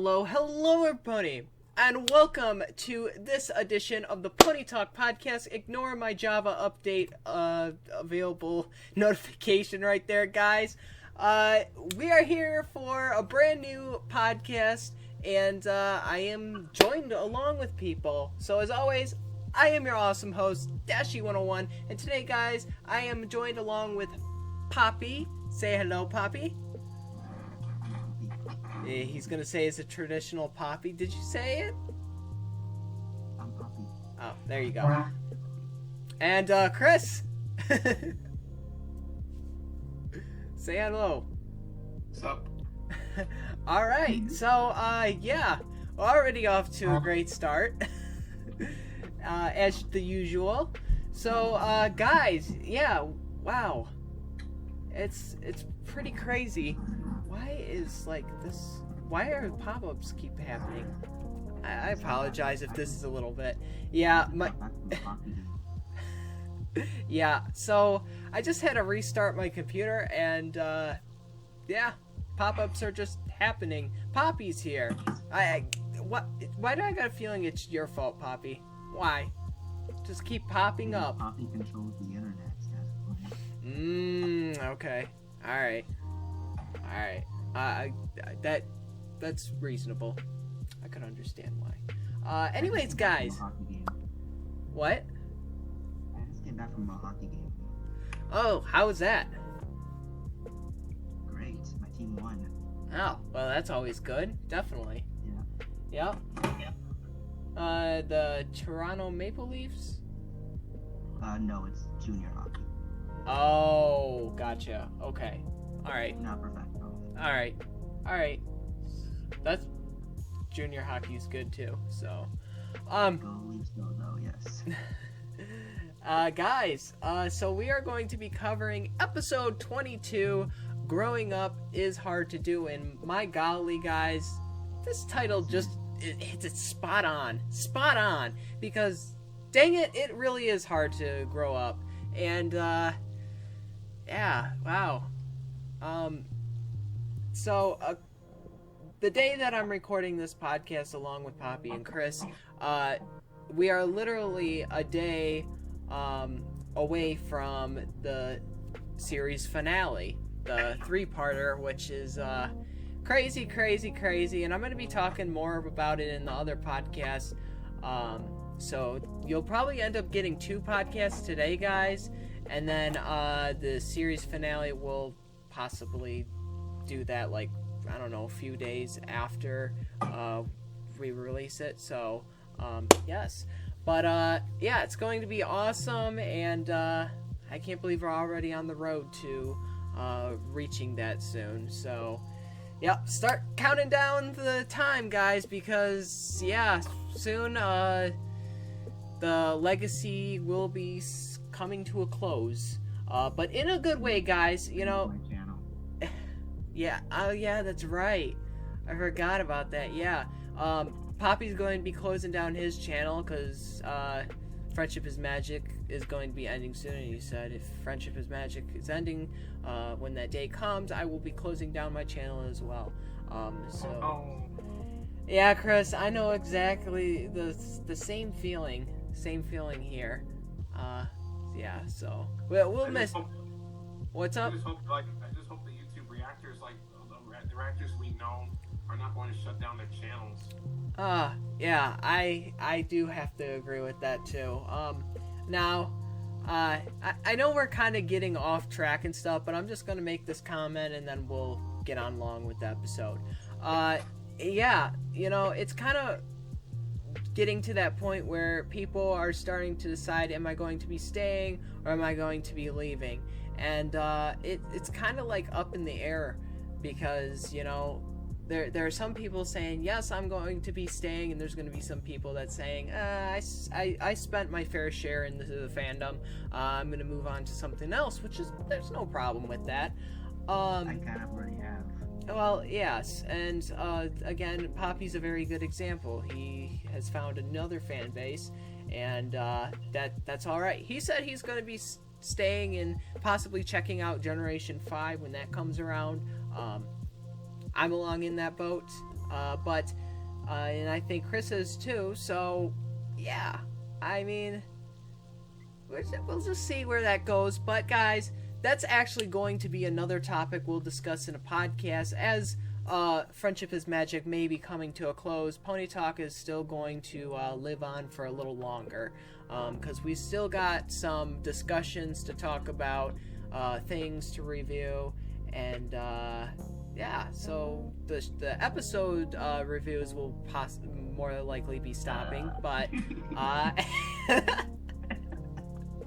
Hello everybody, and welcome to this edition of the Pony Talk Podcast. Ignore my Java update available notification right there, guys. We are here for a brand new podcast, and I am joined along with people. So as always, I am your awesome host, Dashy101, and today, guys, I am joined along with Poppy. Say hello, Poppy. He's gonna say it's a traditional Poppy. Did you say it? I'm Poppy. Oh, there you go. And Chris. Say hello. What's up? All right. So yeah, already off to a great start. As the usual. So guys, yeah, wow. It's pretty crazy. Why is like this? Why are pop-ups keep happening? I apologize if this is a little bit. Yeah, yeah. So I just had to restart my computer, and yeah, pop-ups are just happening. Poppy's here. What? Why do I got a feeling it's your fault, Poppy? Why? Just keep popping up. Poppy controls the internet. Yes. Okay. All right. That's reasonable. I could understand why. Anyways, guys. What? I just came back from a hockey game. Oh, how was that? Great. My team won. Oh, well, that's always good. Definitely. Yeah. Yep. The Toronto Maple Leafs? No, it's junior hockey. Oh, gotcha. Okay. All right. Not professional. All right. That's junior hockey's good too. So, Go Leafs, go though. Yes. guys, so we are going to be covering episode 22. Growing up is hard to do, and my golly, guys, this title just it's spot on, because dang it, it really is hard to grow up, and yeah, wow. So, the day that I'm recording this podcast along with Poppy and Chris, we are literally a day away from the series finale, the 3-parter, which is crazy, and I'm going to be talking more about it in the other podcasts. So, you'll probably end up getting 2 podcasts today, guys, and then the series finale will possibly do that, like, I don't know, a few days after we release it. So yes, but yeah, it's going to be awesome, and I can't believe we're already on the road to reaching that soon. So yep, start counting down the time, guys, because yeah, soon the legacy will be coming to a close, but in a good way, guys. You know. Yeah, oh yeah, that's right. I forgot about that, yeah. Poppy's going to be closing down his channel because Friendship is Magic is going to be ending soon, and he said if Friendship is Magic is ending, when that day comes, I will be closing down my channel as well. Yeah, Chris, I know exactly the same feeling here. Yeah, so we'll miss. What's up? I just hope the YouTube reactors, like the reactors we know, are not going to shut down their channels. Yeah, I do have to agree with that too. Now, I know we're kind of getting off track and stuff, but I'm just gonna make this comment and then we'll get on along with the episode. Yeah, you know, it's kind of getting to that point where people are starting to decide, am I going to be staying or am I going to be leaving? And it's kind of like up in the air, because you know there are some people saying yes, I'm going to be staying, and there's going to be some people that's saying I spent my fair share in the fandom, I'm going to move on to something else, which is, there's no problem with that. I kind of already have. Well, yes, and again, Poppy's a very good example. He has found another fan base, and that's all right. He said he's going to be staying and possibly checking out Generation 5 when that comes around. I'm along in that boat. And I think Chris is too. So, yeah, I mean, we'll just see where that goes. But guys, that's actually going to be another topic we'll discuss in a podcast as Friendship is Magic may be coming to a close. Pony Talk is still going to live on for a little longer because we still got some discussions to talk about, things to review, and yeah, so the episode reviews will more likely be stopping, but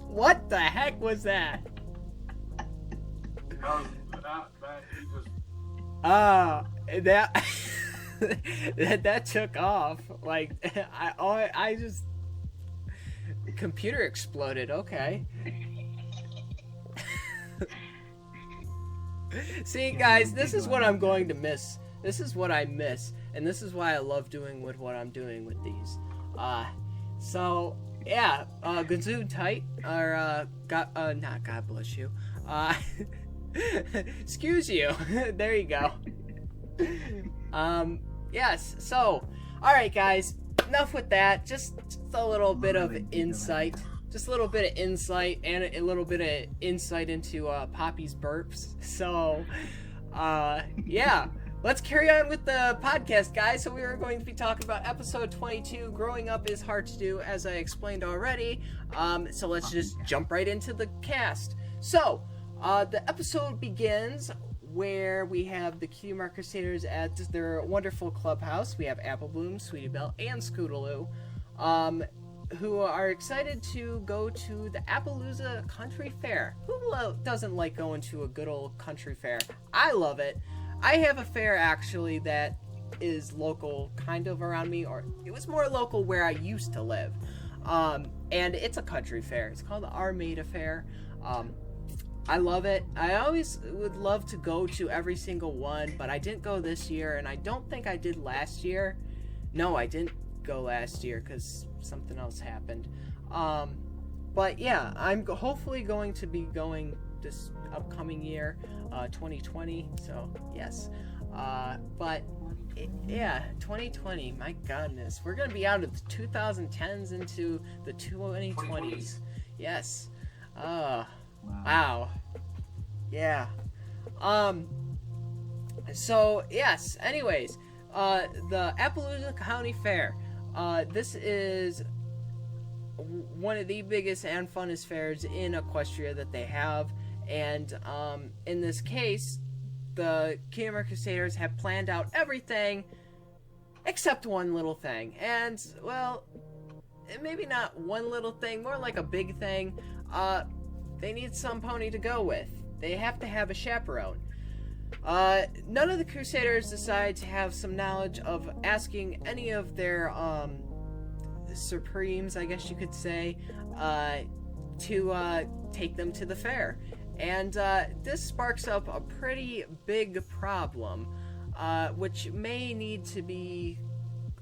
what the heck was that? That took off. Like I just computer exploded. Okay. See, guys, this is what I'm going to miss. This is what I miss, and this is why I love doing what I'm doing with these. So yeah, Gazoon tight, or not God bless you. Excuse you. There you go. Yes. So, all right, guys. Enough with that. Just a little bit of insight. Just a little bit of insight and a little bit of insight into Poppy's burps. So, yeah. Let's carry on with the podcast, guys. So we are going to be talking about episode 22, Growing Up is Hard to Do, as I explained already. So let's just jump right into the cast. So, the episode begins where we have the Cutie Mark Crusaders at their wonderful clubhouse. We have Apple Bloom, Sweetie Belle, and Scootaloo, who are excited to go to the Appaloosa Country Fair. Who doesn't like going to a good old country fair? I love it. I have a fair, actually, that is local kind of around me, or it was more local where I used to live. And it's a country fair. It's called the Armada Fair. I love it. I always would love to go to every single one, but I didn't go this year, and I don't think I did last year. No, I didn't go last year because something else happened. But yeah, I'm hopefully going to be going this upcoming year, 2020. So yes, yeah, 2020. My goodness, we're gonna be out of the 2010s into the 2020s. Yes. Wow. Yeah. So yes. Anyways, the Appaloosa County Fair. This is one of the biggest and funnest fairs in Equestria that they have, and in this case, the Cutie Mark Crusaders have planned out everything except one little thing, and well, maybe not one little thing, more like a big thing. They need some pony to go with. They have to have a chaperone. None of the Crusaders decide to have some knowledge of asking any of their Supremes, I guess you could say, to take them to the fair. And this sparks up a pretty big problem, which may need to be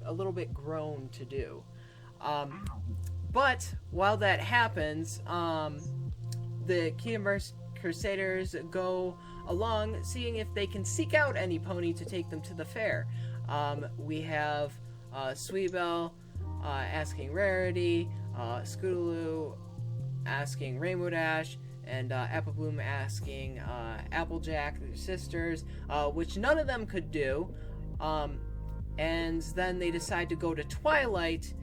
a little bit grown to do. But while that happens, the Cutie Mark Crusaders go along seeing if they can seek out any pony to take them to the fair. We have Sweetie Belle asking Rarity, Scootaloo asking Rainbow Dash, and Apple Bloom asking Applejack, their sisters, which none of them could do. And then they decide to go to Twilight,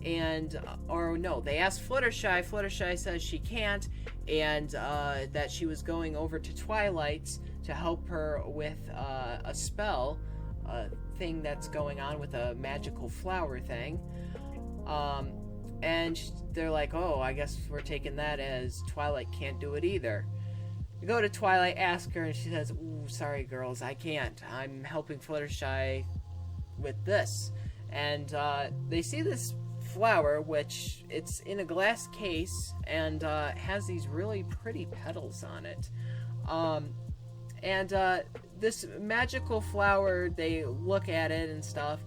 and or no, they asked Fluttershy. Fluttershy says she can't, and that she was going over to Twilight's to help her with a spell, thing that's going on with a magical flower thing. And they're like, oh, I guess we're taking that as Twilight can't do it either. We go to Twilight, ask her, and she says, ooh, sorry girls, I can't. I'm helping Fluttershy with this. And they see this flower, which it's in a glass case and has these really pretty petals on it. And this magical flower, they look at it and stuff,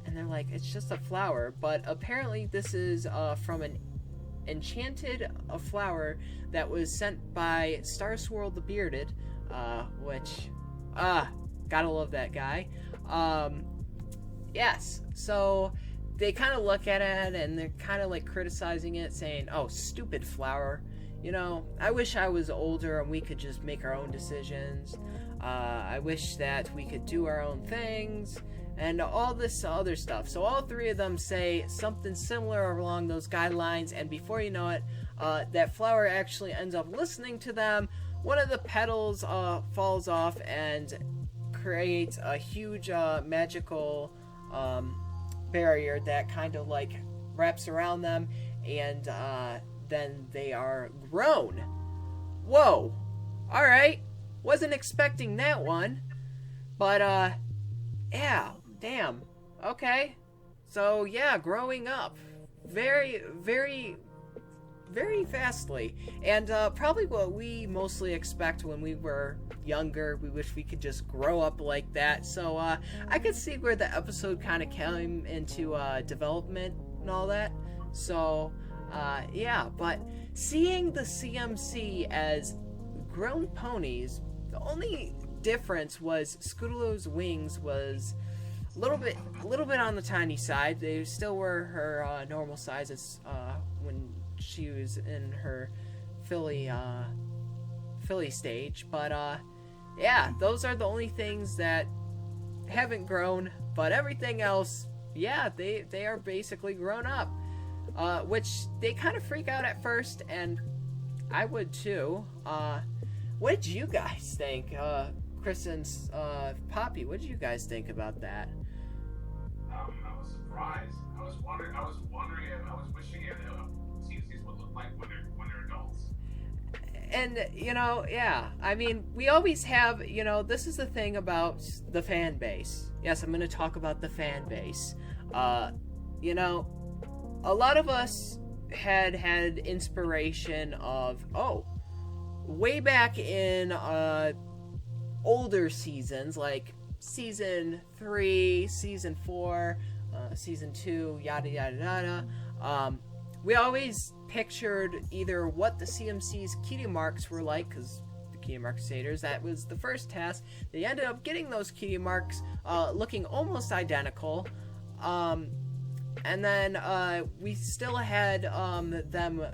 and they're like, it's just a flower. But apparently this is from an enchanted flower that was sent by Star Swirl the Bearded, which, gotta love that guy. yes, so they kind of look at it and they're kind of like criticizing it, saying, "Oh, stupid flower. You know, I wish I was older and we could just make our own decisions. I wish that we could do our own things." And all this other stuff. So all three of them say something similar along those guidelines, and before you know it, that flower actually ends up listening to them. One of the petals falls off and creates a huge magical barrier that kind of like wraps around them, and then they are grown. Whoa! Alright, wasn't expecting that one, but yeah, damn. Okay. So yeah, growing up very, very, very fastly. And probably what we mostly expect when we were younger. We wish we could just grow up like that. So I could see where the episode kind of came into development and all that. So yeah, but seeing the CMC as grown ponies, the only difference was Scootaloo's wings was a little bit on the tiny side. They still were her normal sizes when she was in her filly stage, but yeah, those are the only things that haven't grown. But everything else, yeah, they are basically grown up, which they kind of freak out at first, and I would too. What did you guys think? Chris and Poppy, what did you guys think about that? I was surprised. I was wondering if I was wishing it CMCs would look like when they're adults. And you know, yeah, I mean, we always have, you know, this is the thing about the fan base. Yes, I'm going to talk about the fan base. You know, a lot of us had inspiration of, way back in older seasons, like season 3, season 4, season 2, yada yada yada. We always pictured either what the CMC's cutie marks were like, because the cutie mark crusaders, that was the first test. They ended up getting those cutie marks looking almost identical. And then we still had them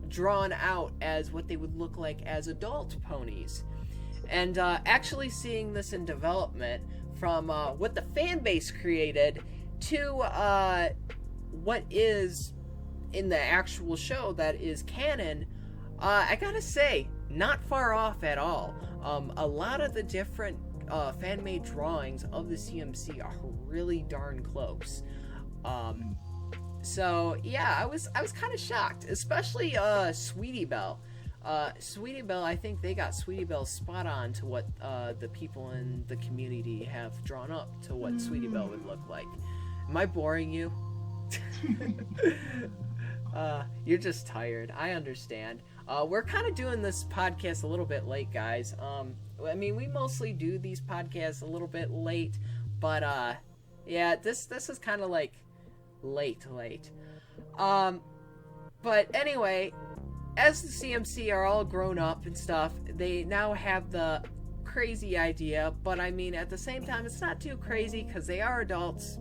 drawn out as what they would look like as adult ponies. And actually seeing this in development from what the fan base created to what is in the actual show that is canon, I gotta say, not far off at all. A lot of the different fan-made drawings of the CMC are really darn close. So yeah, I was kind of shocked, especially Sweetie Belle. Sweetie Belle, I think they got Sweetie Belle spot on to what the people in the community have drawn up to what Sweetie Belle would look like. Am I boring you? You're just tired. I understand. We're kind of doing this podcast a little bit late, guys. I mean, we mostly do these podcasts a little bit late, but yeah, this is kind of like late. But anyway, as the CMC are all grown up and stuff, they now have the crazy idea, but I mean, at the same time, it's not too crazy because they are adults.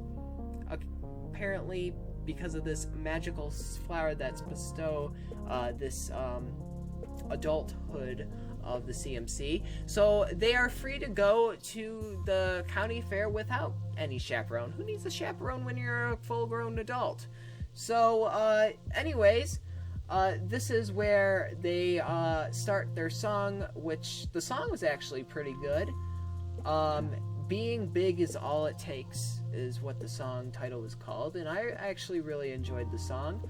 Apparently, because of this magical flower that's bestow this adulthood of the CMC. So they are free to go to the county fair without any chaperone. Who needs a chaperone when you're a full-grown adult? So anyways, this is where they start their song, which the song was actually pretty good. Being Big is All It Takes is what the song title is called, and I actually really enjoyed the song.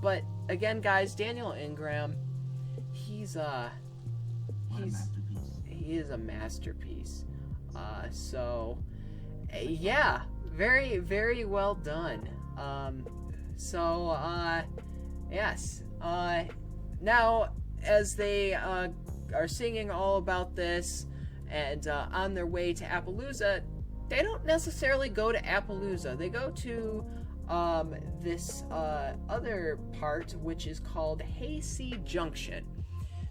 But again, guys, Daniel Ingram, he is a masterpiece. So yeah, very, very well done. Yes. Now, as they are singing all about this and on their way to Appaloosa, they don't necessarily go to Appaloosa. They go to this other part, which is called Hayseed Junction.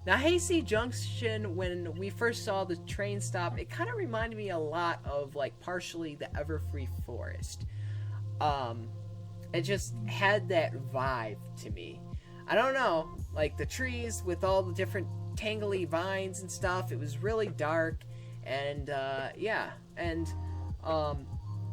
Now, Hasty Junction, when we first saw the train stop, it kind of reminded me a lot of, like, partially the Everfree Forest. It just had that vibe to me. I don't know, like, the trees with all the different tangly vines and stuff, it was really dark, and, yeah, and,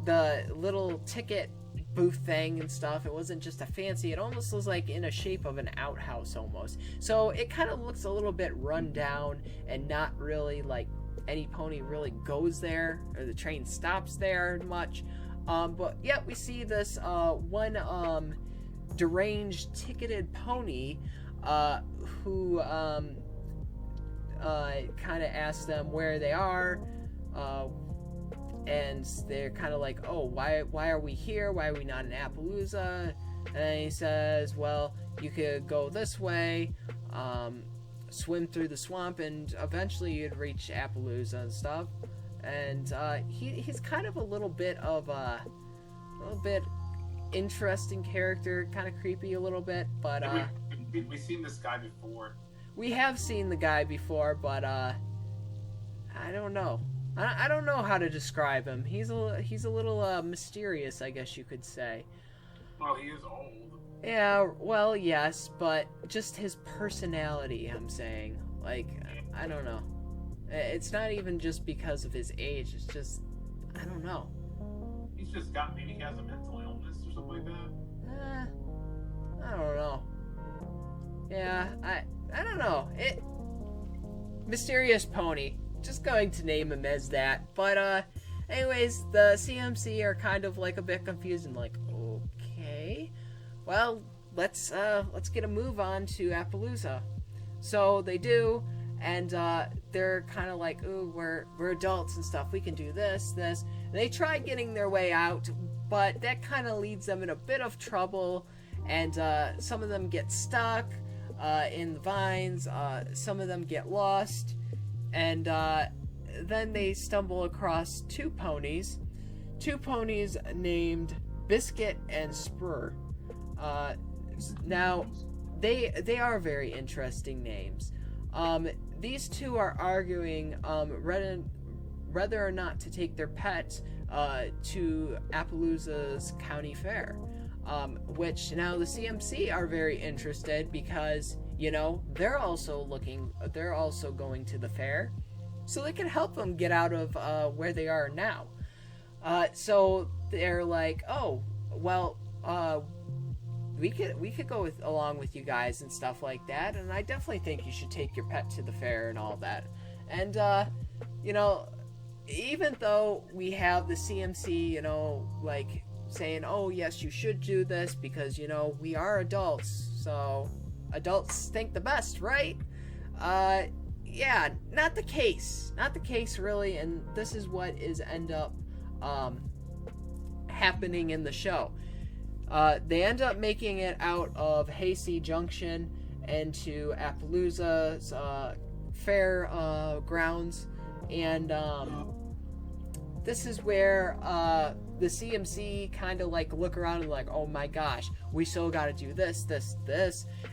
the little ticket booth thing and stuff, it wasn't just a fancy, it almost was like in a shape of an outhouse almost. So it kind of looks a little bit run down and not really like any pony really goes there or the train stops there much. But yeah, we see this one deranged ticketed pony who kind of asks them where they are, and they're kind of like, oh, why are we here? Why are we not in Appaloosa? And he says, well, you could go this way, swim through the swamp, and eventually you'd reach Appaloosa and stuff. And he's kind of a little bit interesting character, kind of creepy a little bit, but we've seen this guy before. We have seen the guy before, but I don't know. I don't know how to describe him. He's a little mysterious, I guess you could say. Well, he is old. Yeah, well, yes, but just his personality, I'm saying. Like, I don't know. It's not even just because of his age. It's just, I don't know. He's just maybe he has a mental illness or something like that. I don't know. Yeah, I don't know. Mysterious Pony. Just going to name him as that. But anyways, the CMC are kind of like a bit confused and like, okay, well, let's get a move on to Appaloosa. So they do, and they're kind of like, ooh, we're adults and stuff, we can do this. And they try getting their way out, but that kind of leads them in a bit of trouble, and some of them get stuck in the vines, some of them get lost. And then they stumble across two ponies named Biscuit and Spur. Now, they are very interesting names. These two are arguing whether or not to take their pets to Appaloosa's county fair. Which now the CMC are very interested because, you know, they're also going to the fair, so they can help them get out of where they are now. So they're like, oh, well, we could go along with you guys and stuff like that, and I definitely think you should take your pet to the fair and all that. And you know, even though we have the CMC, you know, like saying, oh yes, you should do this because, you know, we are adults, so adults think the best, right? Yeah, not the case really, and this is what end up happening in the show. They end up making it out of Hasty Junction into Appaloosa's fair grounds, and this is where the CMC kind of like look around and like, oh my gosh, we still got to do this,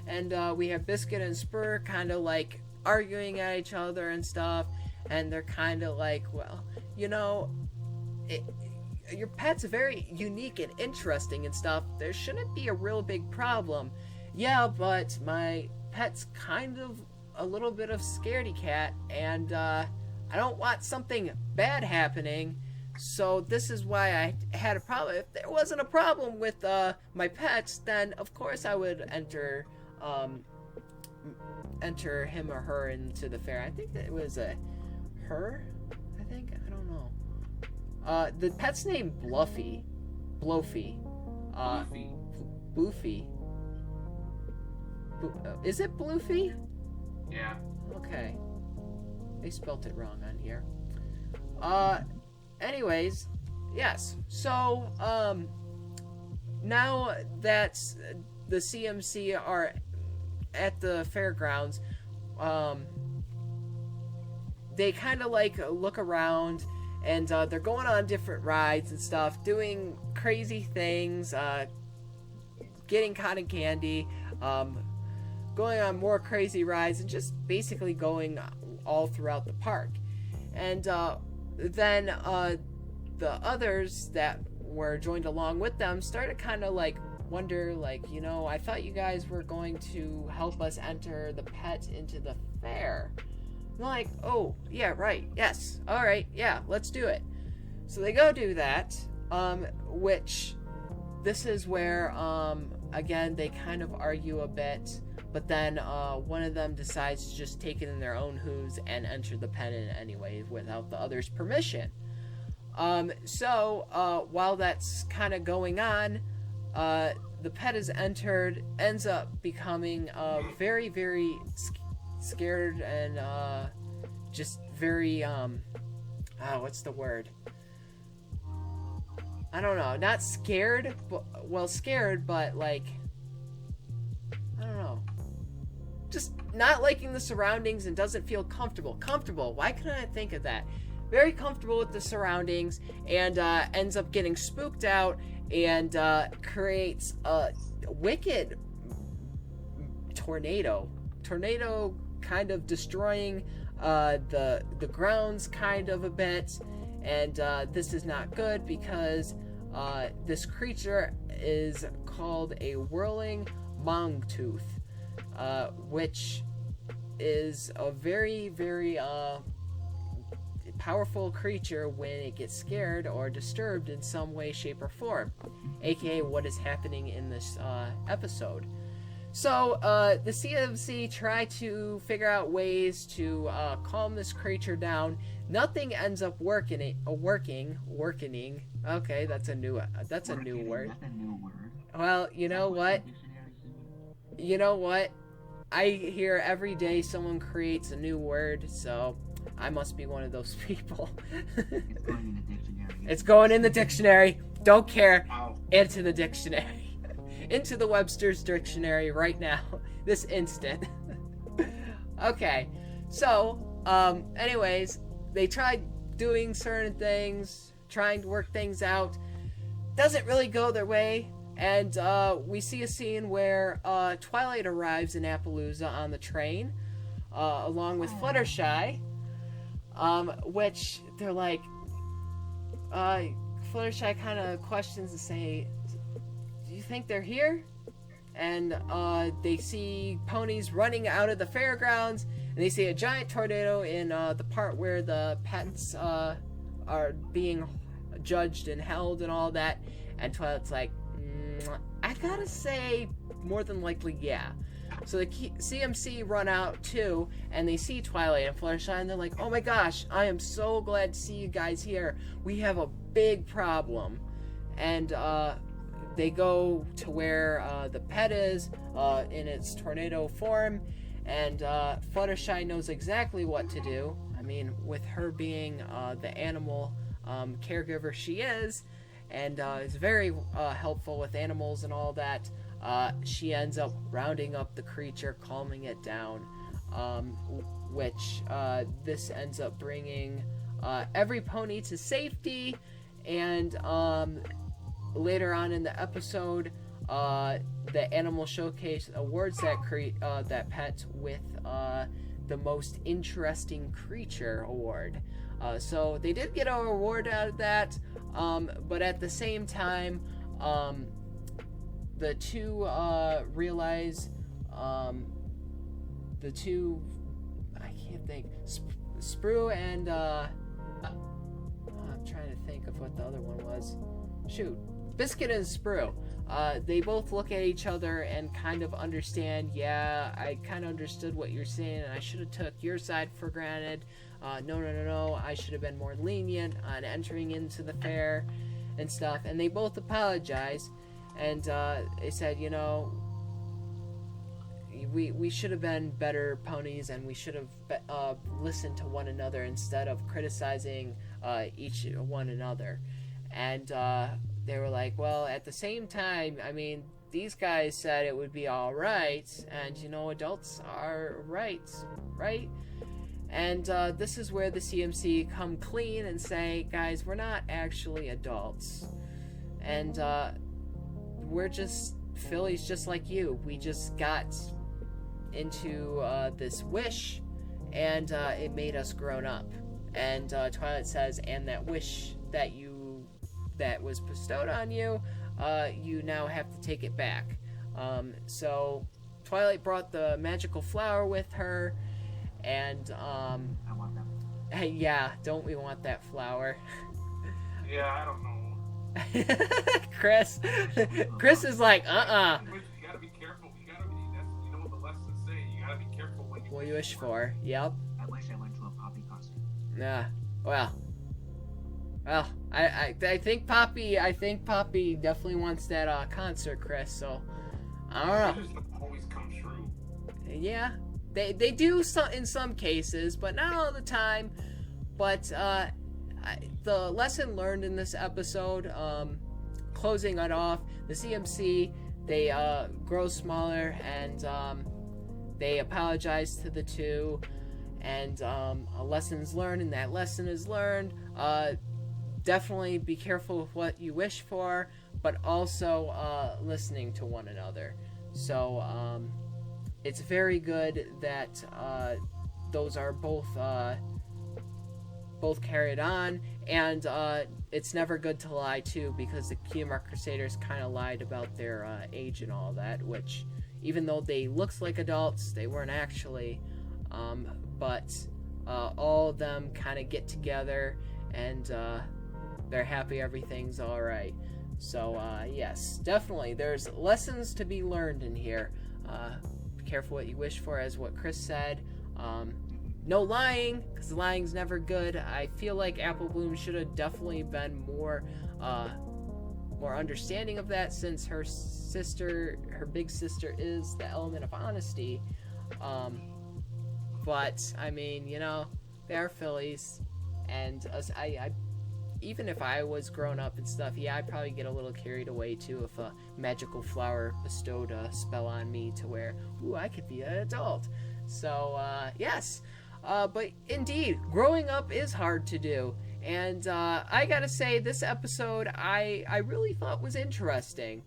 and we have Biscuit and Spur kind of like arguing at each other and stuff, and they're kind of like, well, you know, your pet's very unique and interesting and stuff. There shouldn't be a real big problem. Yeah, but my pet's kind of a little bit of scaredy cat, and I don't want something bad happening. So this is why I had a problem. If there wasn't a problem with my pets, then of course I would enter him or her into the fair. I think that it was a her. I don't know. The pet's name Bluffy. Bloofy. Boofy. Is it Bloofy? Yeah. Okay. They spelt it wrong on here. Anyways, yes. So, now that the CMC are at the fairgrounds, they kind of like look around, and they're going on different rides and stuff, doing crazy things, getting cotton candy, going on more crazy rides, and just basically going all throughout the park. And then the others that were joined along with them started kind of like wonder, like, you know, I thought you guys were going to help us enter the pet into the fair. I'm like, oh, yeah, right, yes, all right, yeah, let's do it. So they go do that, which this is where, again, they kind of argue a bit, but then one of them decides to just take it in their own hooves and enter the pen in anyway without the other's permission. So while that's kind of going on, the pet is entered, ends up becoming very, very scared and just very, what's the word? I don't know, not scared, but, well, scared, but like, I don't know. Just not liking the surroundings and doesn't feel comfortable. Comfortable, why couldn't I think of that? Very comfortable with the surroundings, and ends up getting spooked out and creates a wicked tornado kind of destroying the grounds kind of a bit. And this is not good because this creature is called a whirling mangtooth, which is a very, very powerful creature when it gets scared or disturbed in some way, shape, or form, aka what is happening in this episode. So the CMC try to figure out ways to calm this creature down. Nothing ends up working. Okay, that's a new word. That's a new word. Well, you know what? I hear every day someone creates a new word, so I must be one of those people. It's going in the dictionary. It's going in the dictionary. Don't care. Wow. Into the dictionary. Into the Webster's dictionary right now. This instant. Okay. So, anyways, they tried doing certain things, trying to work things out. Doesn't really go their way. And we see a scene where Twilight arrives in Appaloosa on the train, along with Fluttershy, which they're like, Fluttershy kind of questions and say, do you think they're here? And they see ponies running out of the fairgrounds, and they see a giant tornado in the part where the pets are being judged and held and all that. And Twilight's like, I gotta say, more than likely, yeah. So the CMC run out too, and they see Twilight and Fluttershy, and they're like, oh my gosh, I am so glad to see you guys here. We have a big problem. And they go to where the pet is in its tornado form, and Fluttershy knows exactly what to do. I mean, with her being the animal caregiver she is, and is very helpful with animals and all that, she ends up rounding up the creature, calming it down, which this ends up bringing every pony to safety. And later on in the episode, the Animal Showcase awards that pet with the most interesting creature award. So they did get an award out of that, but at the same time, the two realize, the two, I can't think, Sprue and, I'm trying to think of what the other one was. Shoot. Biscuit and Sprue. They both look at each other and kind of understand, yeah, I kind of understood what you're saying, and I should have took your side for granted. No, I should have been more lenient on entering into the fair and stuff. And they both apologized, and they said, you know, we should have been better ponies, and we should have listened to one another instead of criticizing each one another. And they were like, well, at the same time, I mean, these guys said it would be all right, and, you know, adults are right? And this is where the CMC come clean and say, guys, we're not actually adults. And we're just fillies just like you. We just got into this wish, and it made us grown up. And Twilight says, and that wish that was bestowed on you, you now have to take it back. So Twilight brought the magical flower with her, and I want them. hey, yeah, don't we want that flower? Yeah, I don't know. Chris is like, You gotta be careful. You know what the lessons say. You gotta be careful what what you wish for. Yep. I wish I went to a Poppy concert. Yeah. Well, I think Poppy definitely wants that concert, Chris. So I don't know. It doesn't always come true. Yeah, they do in some cases, but not all the time. But the lesson learned in this episode, closing it off, the CMC, they grow smaller, and they apologize to the two, and a lesson's learned, and that lesson is learned. Definitely be careful with what you wish for, but also listening to one another. So it's very good that those are both carried on, and it's never good to lie too, because the Kingdom Crusaders kind of lied about their age and all that, which even though they looked like adults, they weren't actually. But all of them kind of get together, and they're happy everything's all right. So yes, definitely there's lessons to be learned in here. Be careful what you wish for, as what Chris said. No lying, because lying's never good. I feel like Apple Bloom should have definitely been more understanding of that, since her big sister is the element of honesty. But I mean, you know, they are Phillies, and I even if I was grown up and stuff, yeah, I'd probably get a little carried away too if a magical flower bestowed a spell on me to where, ooh, I could be an adult. So yes. But indeed, growing up is hard to do, and I gotta say, this episode I really thought was interesting.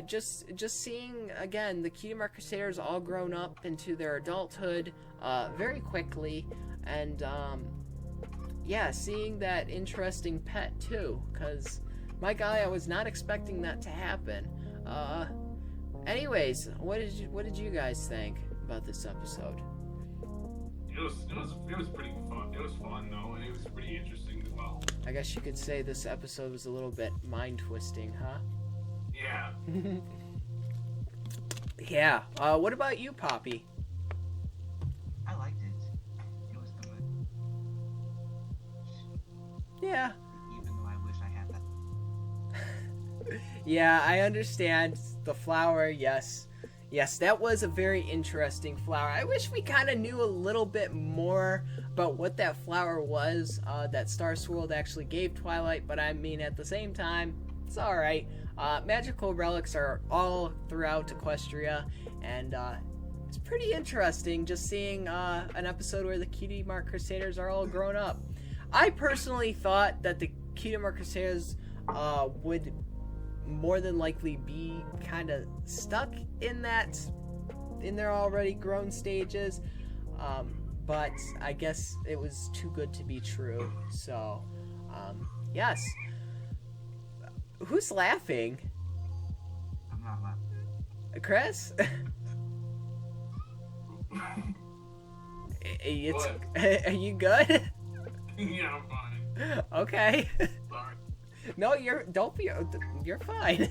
Just seeing again the Kingdom Crusaders all grown up into their adulthood very quickly, and yeah, seeing that interesting pet too, because my guy, I was not expecting that to happen. Anyways, what did you guys think about this episode? It was pretty fun. It was fun though, and it was pretty interesting as well. I guess you could say this episode was a little bit mind-twisting, huh? Yeah. Yeah. What about you, Poppy? I liked it. It was good. Yeah. Even though I wish I had that. Yeah, I understand. The flower, yes. Yes, that was a very interesting flower. I wish we kind of knew a little bit more about what that flower was that Star Swirl actually gave Twilight, but I mean, at the same time, it's alright. Magical relics are all throughout Equestria, and it's pretty interesting just seeing an episode where the Kingdom Crusaders are all grown up. I personally thought that the Kingdom Crusaders would more than likely be kind of stuck in their already grown stages, but I guess it was too good to be true. So yes. Who's laughing? I'm not laughing. Chris? What? Are you good? Yeah, I'm fine. Okay. Sorry. No, you're fine.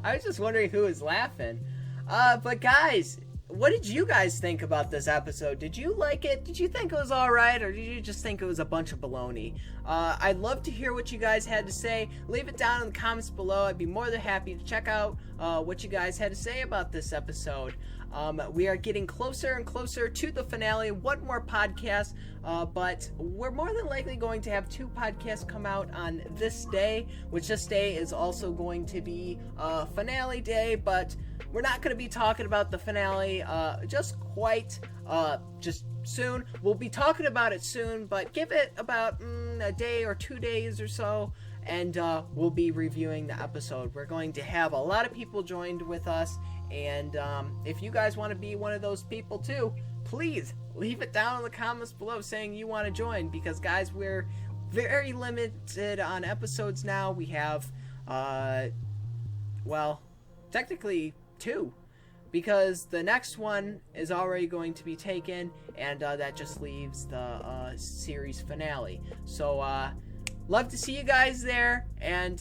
I was just wondering who was laughing. But guys, what did you guys think about this episode? Did you like it? Did you think it was alright, or did you just think it was a bunch of baloney? I'd love to hear what you guys had to say. Leave it down in the comments below. I'd be more than happy to check out what you guys had to say about this episode. We are getting closer and closer to the finale. One more podcast, but we're more than likely going to have 2 podcasts come out on this day, which this day is also going to be finale day, but we're not going to be talking about the finale just quite just soon. We'll be talking about it soon, but give it about a day or 2 days or so, and we'll be reviewing the episode. We're going to have a lot of people joined with us, And if you guys want to be one of those people too, please leave it down in the comments below saying you want to join, because guys, we're very limited on episodes now. We have well, technically 2, because the next one is already going to be taken, and that just leaves the series finale. So love to see you guys there, and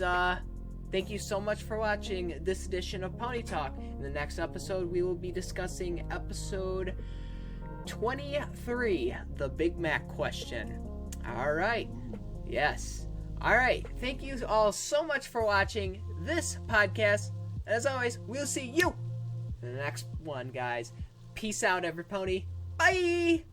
thank you so much for watching this edition of Pony Talk. In the next episode, we will be discussing episode 23, the Big Mac question. All right. Yes. All right. Thank you all so much for watching this podcast. As always, we'll see you in the next one, guys. Peace out, every pony. Bye.